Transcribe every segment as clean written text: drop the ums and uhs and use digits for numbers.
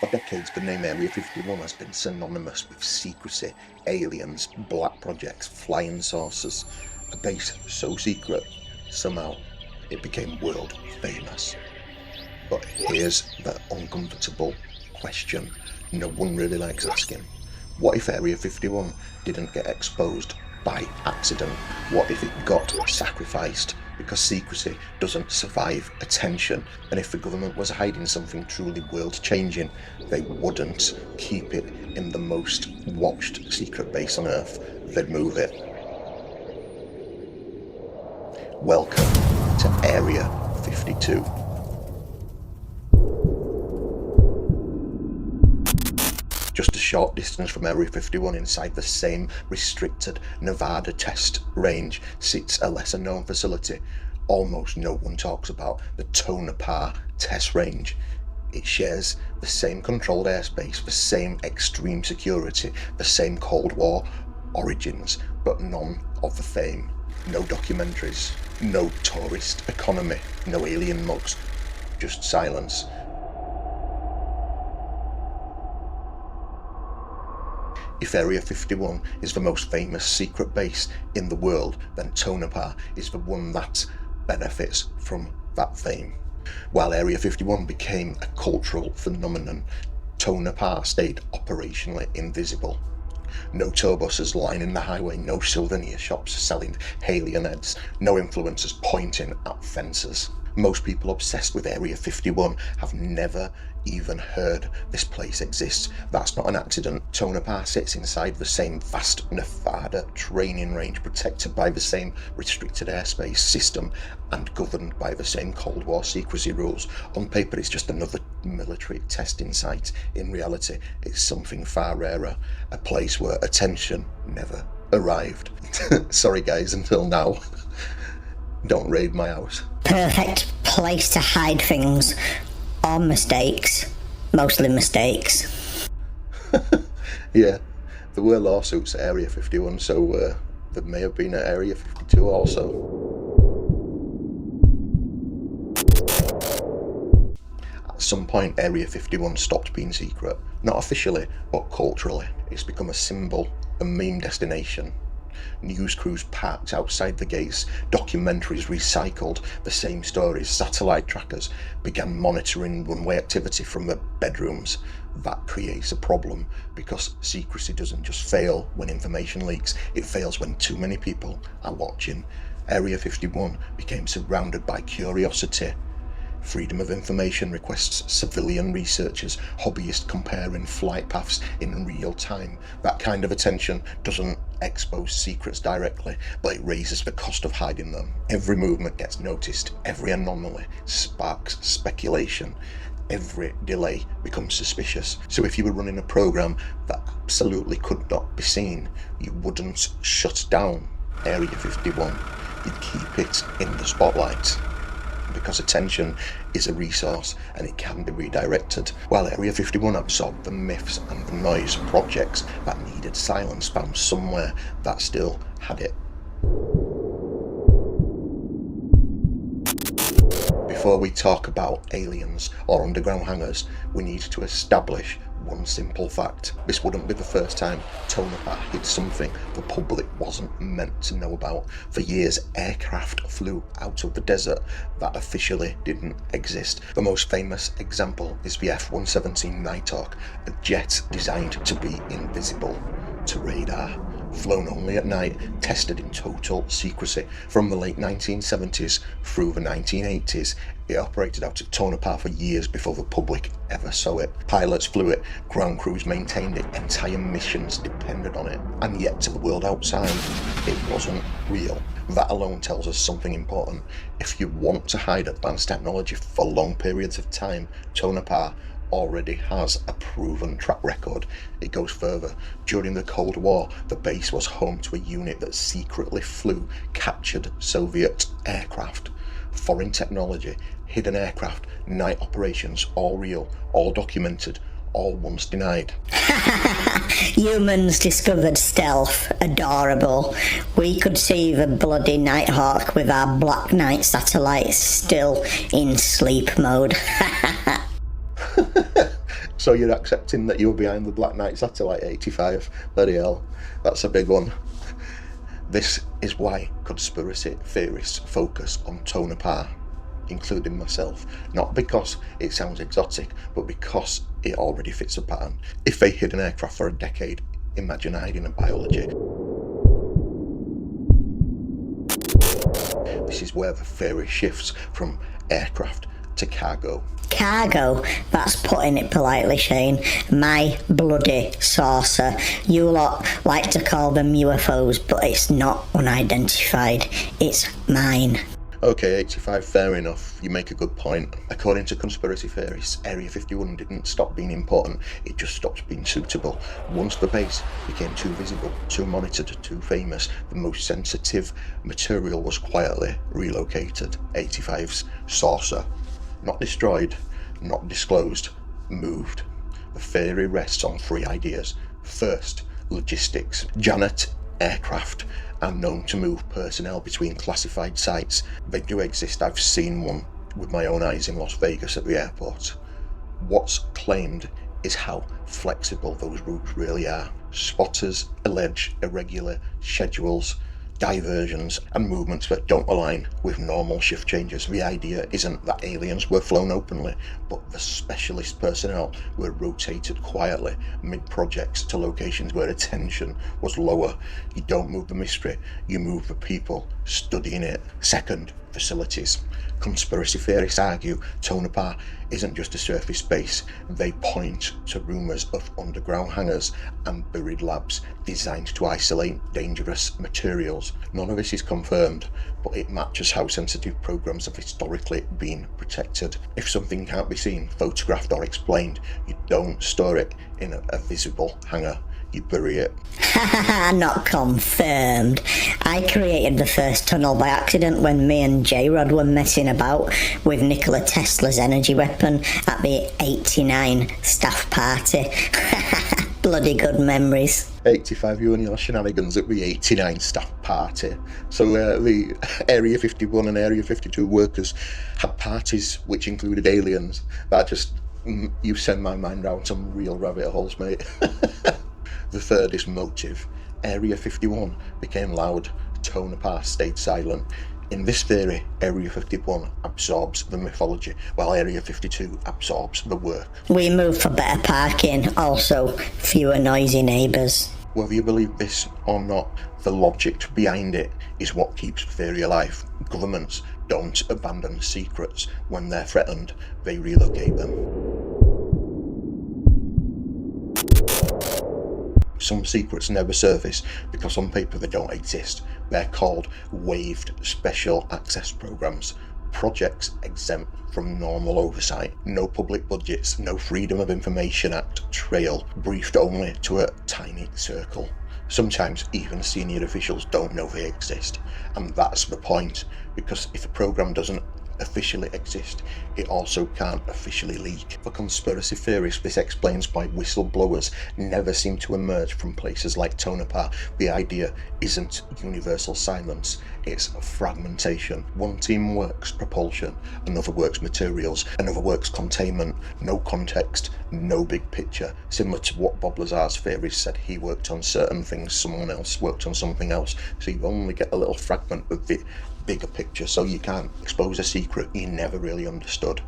For decades, the name Area 51 has been synonymous with secrecy, aliens, black projects, flying saucers. A base so secret, somehow it became world famous. But here's the uncomfortable question no one really likes asking. What if Area 51 didn't get exposed by accident? What if it got sacrificed because secrecy doesn't survive attention? And if the government was hiding something truly world-changing, they wouldn't keep it in the most watched secret base on Earth. They'd move it. Welcome to Area 52. Just a short distance from Area 51, inside the same restricted Nevada Test Range, sits a lesser-known facility almost no one talks about, the Tonopah Test Range. It shares the same controlled airspace, the same extreme security, the same Cold War origins, but none of the fame. No documentaries, no tourist economy, no alien mugs, just silence. If Area 51 is the most famous secret base in the world, then Tonopah is the one that benefits from that fame. While Area 51 became a cultural phenomenon, Tonopah stayed operationally invisible. No tour buses lining the highway, no souvenir shops selling alien heads, no influencers pointing at fences. Most people obsessed with Area 51 have never even heard this place exists. That's not an accident. Tonopah sits inside the same vast Nevada training range, protected by the same restricted airspace system and governed by the same Cold War secrecy rules. On paper, it's just another military testing site. In reality, it's something far rarer, a place where attention never arrived. Sorry guys, until now. Don't raid my house. Perfect place to hide things. Or mistakes. Mostly mistakes. Yeah, there were lawsuits at Area 51, so there may have been at Area 52 also. At some point, Area 51 stopped being secret. Not officially, but culturally. It's become a symbol, a meme destination. News crews parked outside the gates, documentaries recycled the same stories, satellite trackers began monitoring runway activity from their bedrooms. That creates a problem, because secrecy doesn't just fail when information leaks, it fails when too many people are watching. Area 51 became surrounded by curiosity. Freedom of information requests civilian researchers, hobbyists comparing flight paths in real time. That kind of attention doesn't expose secrets directly, but it raises the cost of hiding them. Every movement gets noticed, every anomaly sparks speculation, every delay becomes suspicious. So if you were running a program that absolutely could not be seen, you wouldn't shut down Area 51, you'd keep it in the spotlight. Because attention is a resource and it can be redirected. While Area 51 absorbed the myths and the noise, projects that needed silence found somewhere that still had it. Before we talk about aliens or underground hangars, we need to establish one simple fact. This wouldn't be the first time Tonopah hid something the public wasn't meant to know about. For years, aircraft flew out of the desert that officially didn't exist. The most famous example is the F-117 Nighthawk, a jet designed to be invisible to radar. Flown only at night, tested in total secrecy. From the late 1970s through the 1980s, it operated out of Tonopah for years before the public ever saw it. Pilots flew it, ground crews maintained it, entire missions depended on it. And yet to the world outside, it wasn't real. That alone tells us something important. If you want to hide advanced technology for long periods of time, Tonopah already has a proven track record. It goes further. During the Cold War, the base was home to a unit that secretly flew captured Soviet aircraft. Foreign technology, hidden aircraft, night operations, all real, all documented, all once denied. Humans discovered stealth. Adorable. We could see the bloody Nighthawk with our Black Knight satellites still in sleep mode. So you're accepting that you're behind the Black Knight satellite 85? Bloody hell, that's a big one. This is why conspiracy theorists focus on Tonopah, including myself, not because it sounds exotic, but because it already fits a pattern. If they hid an aircraft for a decade, imagine hiding a biology. This is where the theory shifts from aircraft to cargo. Cargo? That's putting it politely, Shane. My bloody saucer. You lot like to call them UFOs, but it's not unidentified. It's mine. Okay, 85, fair enough. You make a good point. According to conspiracy theorists, Area 51 didn't stop being important, it just stopped being suitable. Once the base became too visible, too monitored, too famous, the most sensitive material was quietly relocated. 85's saucer. Not destroyed, not disclosed, moved. The theory rests on three ideas. First, logistics. JANET aircraft are known to move personnel between classified sites. They do exist. I've seen one with my own eyes in Las Vegas at the airport. What's claimed is how flexible those routes really are. Spotters allege irregular schedules, diversions and movements that don't align with normal shift changes. The idea isn't that aliens were flown openly, but the specialist personnel were rotated quietly mid-projects to locations where attention was lower. You don't move the mystery, you move the people studying it. Second, facilities. Conspiracy theorists argue Tonopah isn't just a surface base. They point to rumours of underground hangars and buried labs designed to isolate dangerous materials. None of this is confirmed, but it matches how sensitive programs have historically been protected. If something can't be seen, photographed or explained, you don't store it in a visible hangar. You bury it. Not confirmed. I created the first tunnel by accident when me and J-Rod were messing about with Nikola Tesla's energy weapon at the 89 staff party. Bloody good memories. 85, you and your shenanigans at the 89 staff party. So the Area 51 and Area 52 workers had parties which included aliens. That just, you send my mind round some real rabbit holes, mate. The third is motive. Area 51 became loud, Tonopah stayed silent. In this theory, Area 51 absorbs the mythology, while Area 52 absorbs the work. We moved for better parking, also fewer noisy neighbours. Whether you believe this or not, the logic behind it is what keeps the theory alive. Governments don't abandon secrets. When they're threatened, they relocate them. Some secrets never surface because on paper they don't exist. They're called waived special access programs. Projects exempt from normal oversight. No public budgets, no Freedom of Information Act trail, briefed only to a tiny circle. Sometimes even senior officials don't know they exist. And that's the point, because if a program doesn't officially exist, it also can't officially leak. For conspiracy theorists, this explains why whistleblowers never seem to emerge from places like Tonopah. The idea isn't universal silence, it's fragmentation. One team works propulsion, another works materials, another works containment. No context, no big picture. Similar to what Bob Lazar's theorist said, he worked on certain things, someone else worked on something else. So you only get a little fragment of the bigger picture, so you can't expose a secret you never really understood.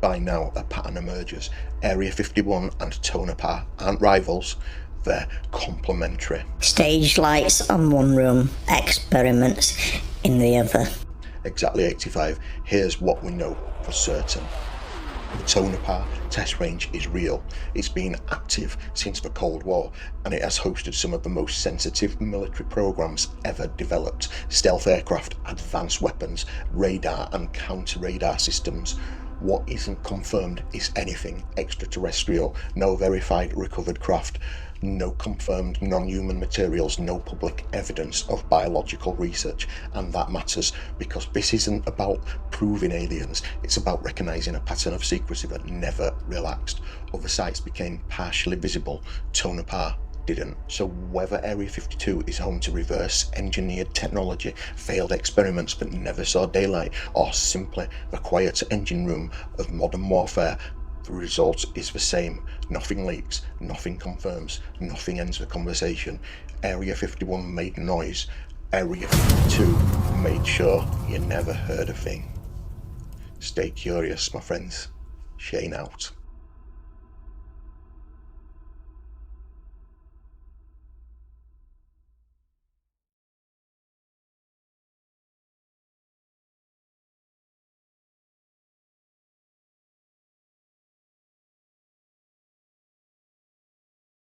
By now, a pattern emerges. Area 51 and Tonopah aren't rivals, they're complementary. Stage lights on one room, experiments in the other. Exactly, 85. Here's what we know for certain. The Tonopah Test Range is real. It's been active since the Cold War, and it has hosted some of the most sensitive military programs ever developed. Stealth aircraft, advanced weapons, radar and counter-radar systems. What isn't confirmed is anything extraterrestrial. No verified recovered craft, no confirmed non-human materials, no public evidence of biological research. And that matters because this isn't about proving aliens, it's about recognising a pattern of secrecy that never relaxed. Other sites became partially visible, Tonopah didn't. So whether Area 52 is home to reverse engineered technology, failed experiments but never saw daylight, or simply the quiet engine room of modern warfare, the result is the same. Nothing leaks, nothing confirms, nothing ends the conversation. Area 51 made noise. Area 52 made sure you never heard a thing. Stay curious, my friends. Shane out.